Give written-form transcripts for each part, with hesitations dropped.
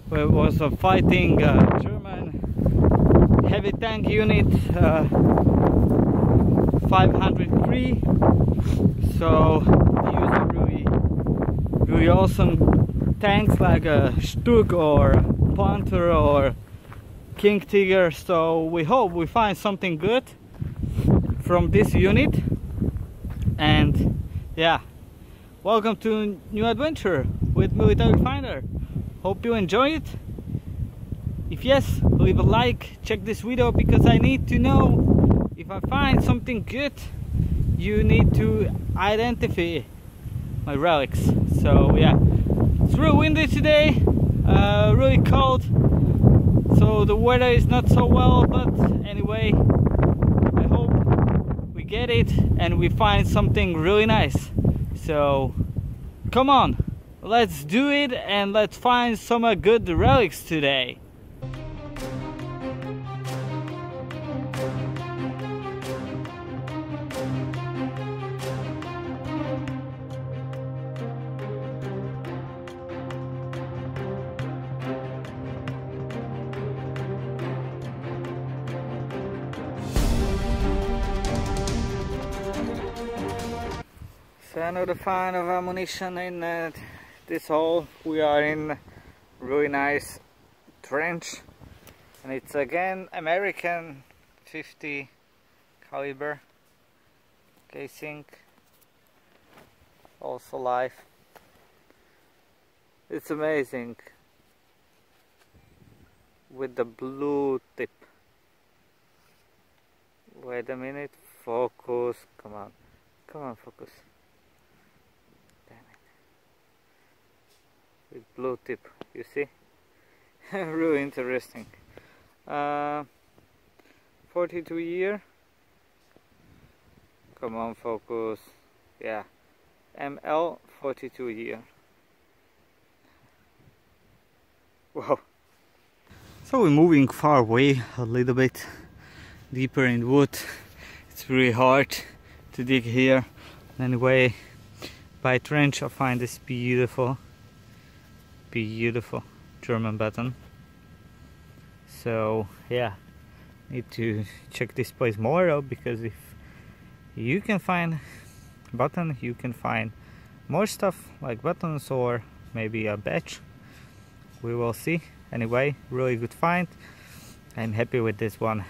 It was a fighting German heavy tank unit 503. So they use really awesome tanks like a Stug or Panther or King Tiger. So we hope we find something good from this unit. And yeah, welcome to a new adventure with Military Finder. Hope you enjoy it. If yes, leave a like, check this video, because I need to know if I find something good. You need to identify my relics. So yeah, it's real windy today, really cold, so the weather is not so well, but anyway, I hope we get it and we find something really nice. So come on, let's do it and let's find some good relics today. So another find of ammunition in this hole. We are in really nice trench, and it's again American 50 caliber casing, also live. It's amazing with the blue tip. Wait a minute, focus, come on focus. With blue tip, you see? Really interesting. 42 year. Come on, focus. Yeah, ML 42 year. Wow. So we're moving far away, a little bit deeper in wood. It's really hard to dig here. Anyway, by trench I find this beautiful German battalion. So yeah, need to check this place more out, because if you can find battalion, you can find more stuff like buttons or maybe a badge. We will see. Anyway, really good find. I'm happy with this one.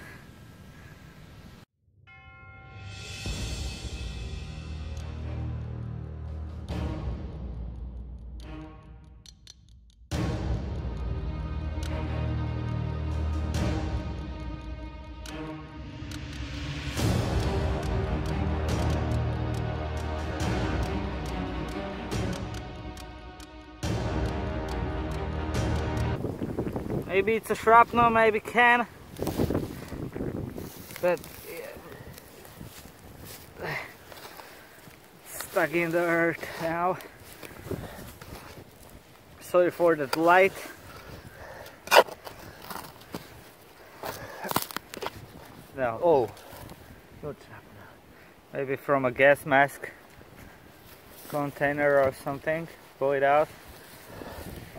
Maybe it's a shrapnel, maybe can, but yeah, stuck in the earth now. Sorry for the light. No, oh, not shrapnel. Maybe from a gas mask container or something. Pull it out.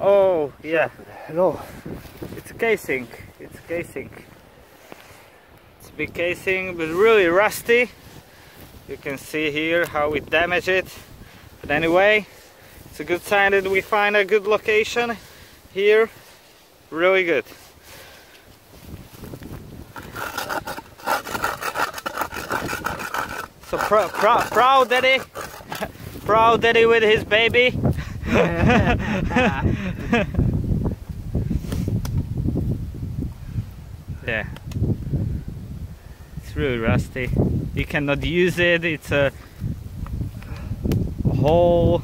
Oh yeah, no. It's a casing. It's a casing. It's a big casing, but really rusty. You can see here how we damage it. But anyway, it's a good sign that we find a good location here. Really good. So proud daddy. Proud daddy with his baby. Yeah, it's really rusty. You cannot use it. It's a hole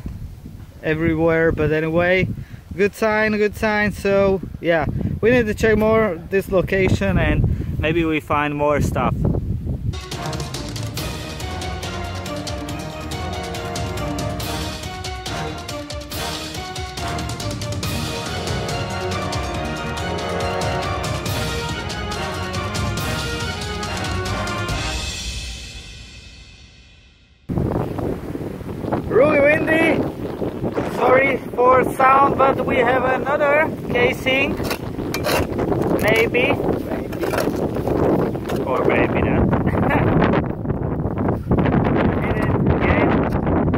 everywhere. But anyway, good sign, good sign. So yeah, we need to check more this location and maybe we find more stuff. Really windy. Sorry for sound, but we have another casing. Maybe. Or maybe not.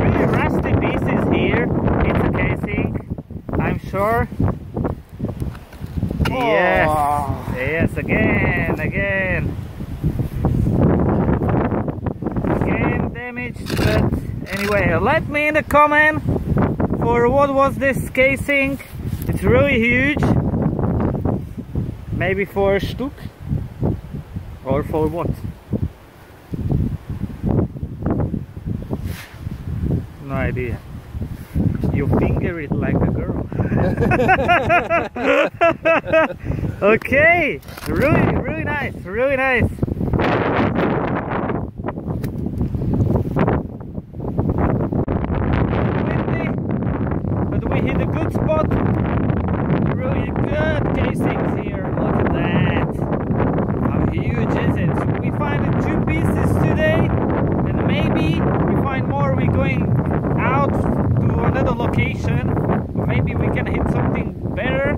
Really rusty pieces here. It's a casing, I'm sure. Oh. Yes, again. Again damaged, but anyway, let me in the comment for what was this casing. It's really huge. Maybe for a Stück or for what? No idea. You finger it like a girl. Okay, really nice, really nice. Windy, but we hit a good spot. Really good casings here. Look at that. How huge is it? So we find 2 pieces today, and maybe we find more. We're going out to another location. Maybe we can hit something better.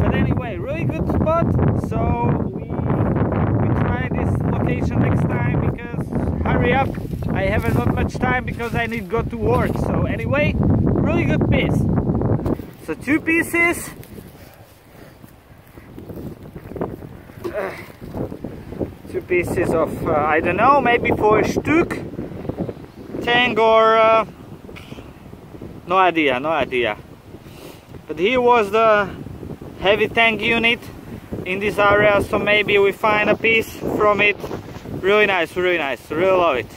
But anyway, really good spot. So we try this location next time, because hurry up, I haven't got much time because I need to go to work. So anyway, really good piece. So 2 pieces. 2 pieces of I don't know, maybe for a Stück tank or no idea. But here was the heavy tank unit in this area, so maybe we find a piece from it. Really nice, really love it.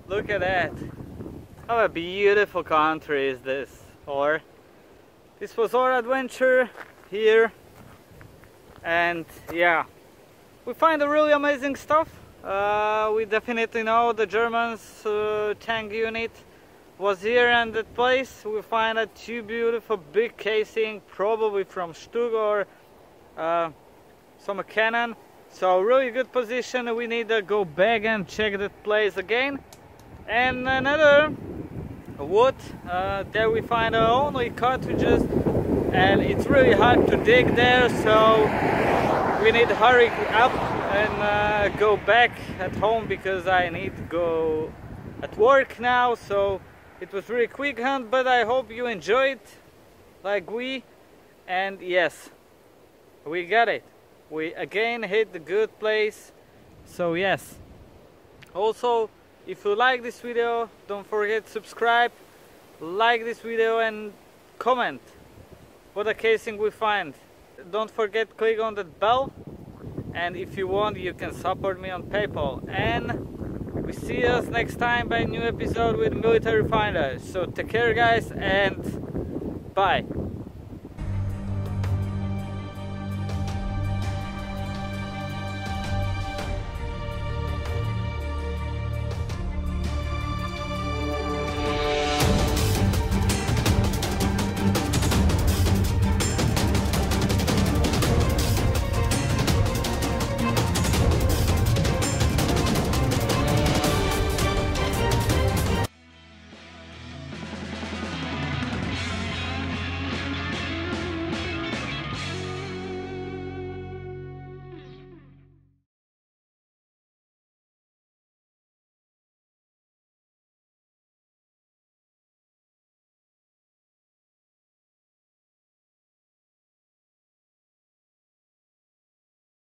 Look at that. How a beautiful country is this. Or this was our adventure here, and yeah, we find a really amazing stuff. We definitely know the Germans tank unit was here in that place. We find 2 beautiful big casing, probably from Stug or some cannon. So really good position. We need to go back and check that place again. And another wood, there we find only cartridges, and it's really hard to dig there, so we need to hurry up and go back at home, because I need to go at work now. So it was really quick hunt, but I hope you enjoyed like we. And yes, we got it. We again hit the good place. So yes, also if you like this video, don't forget to subscribe, like this video, and comment what a casing we find. Don't forget click on that bell, and if you want you can support me on PayPal. And we see us next time by a new episode with Military Finder. So take care guys, and bye.